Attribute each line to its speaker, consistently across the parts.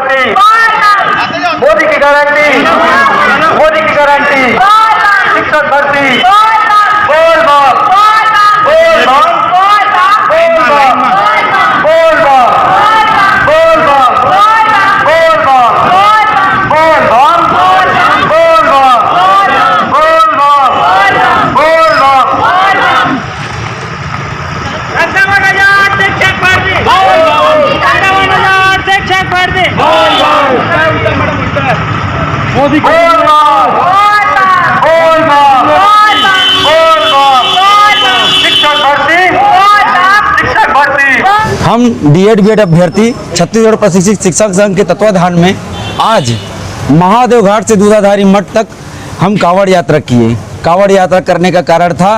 Speaker 1: Guarantee, Modi की guarantee, Modi की guarantee, शिक्षक भर्ती, बोल बम, बोल बम, बोल बम, बोल बम, बोल बम, बोल बम, बोल बम, बोल बम, बोल बम, बोल बम।
Speaker 2: 51,000 शिक्षक भर्ती, 51,000 शिक्षक भर्ती,
Speaker 1: मोदी बोल बम, बोल बम, बोल बम, शिक्षक भर्ती, शिक्षक भर्ती।
Speaker 3: हम डीएड बीएड अभ्यर्थी छत्तीसगढ़ प्रशिक्षित शिक्षक संघ के तत्वाधान में आज महादेव घाट से दूधाधारी मठ तक हम कांवड़ यात्रा किए। कांवड़ यात्रा करने का कारण था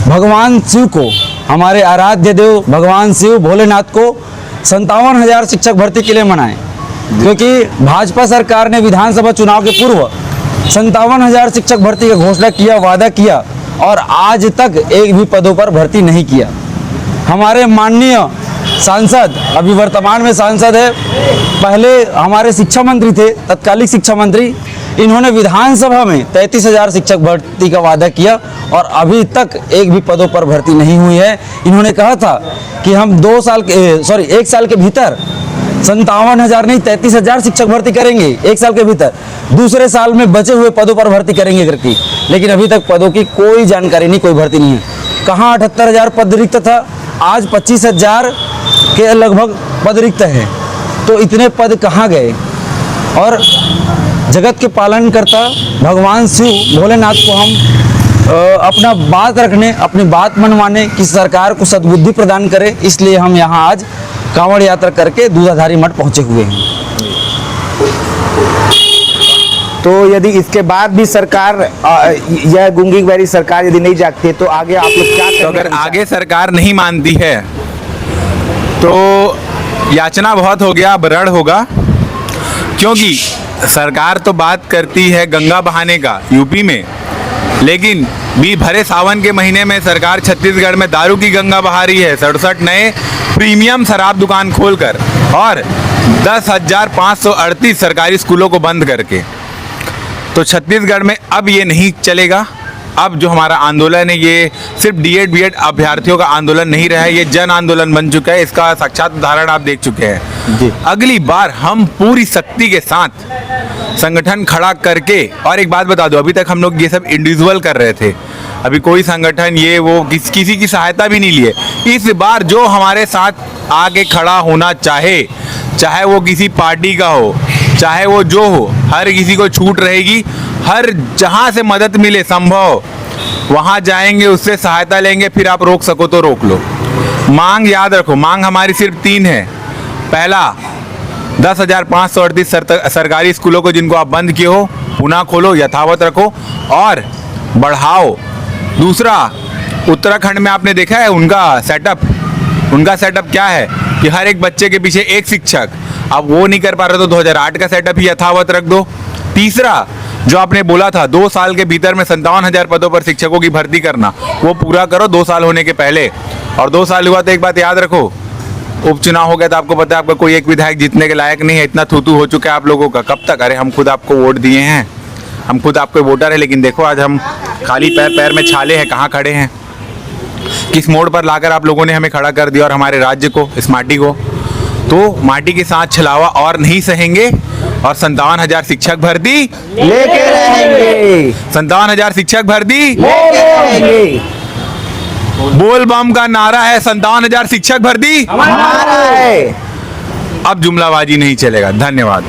Speaker 3: भगवान शिव को, हमारे आराध्य देव भगवान शिव भोलेनाथ को 57,000 शिक्षक भर्ती के लिए मनाए, क्योंकि भाजपा सरकार ने विधानसभा चुनाव के पूर्व 57,000 शिक्षक भर्ती का घोषणा किया, वादा किया और आज तक एक भी पदों पर भर्ती नहीं किया। हमारे माननीय सांसद, अभी वर्तमान में सांसद है, पहले हमारे शिक्षा मंत्री थे, तत्कालिक शिक्षा मंत्री, इन्होंने विधानसभा में 33,000 शिक्षक भर्ती का वादा किया और अभी तक एक भी पदों पर भर्ती नहीं हुई है। इन्होंने कहा था कि हम 1 साल के भीतर 57,000 नहीं 33,000 शिक्षक भर्ती करेंगे 1 साल के भीतर, दूसरे साल में बचे हुए पदों पर भर्ती करेंगे करके, लेकिन अभी तक पदों की कोई जानकारी नहीं, कोई भर्ती नहीं है। कहाँ 78,000 पद रिक्त था, आज 25,000 के लगभग पद रिक्त है, तो इतने पद कहाँ गए। और जगत के पालन करता भगवान शिव भोलेनाथ को हम अपना बात रखने, अपनी बात मनवाने की सरकार को सद्बुद्धि प्रदान करे, इसलिए हम यहाँ आज कांवड़ यात्रा करके दूधाधारी मठ पहुँचे हुए हैं।
Speaker 4: तो यदि इसके बाद भी सरकार यह गूंगी बैरी सरकार यदि नहीं जागती है तो आगे आप लोग क्या करेंगे?
Speaker 5: तो अगर आगे सरकार नहीं मानती है तो याचना बहुत हो गया, बरड़ होगा, क्योंकि सरकार तो बात करती है गंगा बहाने का यूपी में, लेकिन भी भरे सावन के महीने में सरकार छत्तीसगढ़ में दारू की गंगा बहा रही है, 67 नए प्रीमियम शराब दुकान खोलकर और 10,538 सरकारी स्कूलों को बंद करके। तो छत्तीसगढ़ में अब ये नहीं चलेगा। अब जो हमारा आंदोलन है ये सिर्फ डीएड बीएड अभ्यर्थियों का आंदोलन नहीं रहा है, ये जन आंदोलन बन चुका है। इसका साक्षात उदाहरण आप देख चुके हैं जी। अगली बार हम पूरी शक्ति के साथ संगठन खड़ा करके, और एक बात बता दो, अभी तक हम लोग ये सब इंडिविजुअल कर रहे थे, अभी कोई संगठन ये वो किसी की सहायता भी नहीं लिए। इस बार जो हमारे साथ आगे खड़ा होना चाहे वो किसी पार्टी का हो, चाहे वो जो हो, हर किसी को छूट रहेगी। हर जहां से मदद मिले संभव वहां जाएंगे, उससे सहायता लेंगे, फिर आप रोक सको तो रोक लो। मांग याद रखो, मांग हमारी सिर्फ 3 है। पहला, 10,538 सरकारी स्कूलों को जिनको आप बंद किए हो पुनः खोलो, यथावत रखो और बढ़ाओ। दूसरा, उत्तराखंड में आपने देखा है उनका सेटअप क्या है कि हर एक बच्चे के पीछे एक शिक्षक। अब वो नहीं कर पा रहे तो 2008 का सेटअप ही यथावत रख दो। तीसरा, जो आपने बोला था 2 साल के भीतर में 57,000 पदों पर शिक्षकों की भर्ती करना, वो पूरा करो 2 साल होने के पहले। और 2 साल हुआ तो एक बात याद रखो, उपचुनाव हो गया तो आपको पता है आपका कोई एक विधायक जीतने के लायक नहीं है। इतना थूथू हो चुका है आप लोगों का, कब तक? अरे हम खुद आपको वोट दिए हैं, हम खुद आपके वोटर हैं, लेकिन देखो आज हम खाली पैर में छाले हैं, कहाँ खड़े हैं, किस मोड़ पर लाकर आप लोगों ने हमें खड़ा कर दिया और हमारे राज्य को, इस माटी को। तो माटी के साथ छलावा और नहीं सहेंगे और 57,000 शिक्षक भर्ती
Speaker 4: लेके रहेंगे,
Speaker 5: 57,000 शिक्षक भर्ती
Speaker 4: लेके रहेंगे।
Speaker 5: बोल बम का नारा है, 57,000 शिक्षक भर्ती
Speaker 4: हमारा है।
Speaker 5: अब जुमलाबाजी नहीं चलेगा। धन्यवाद।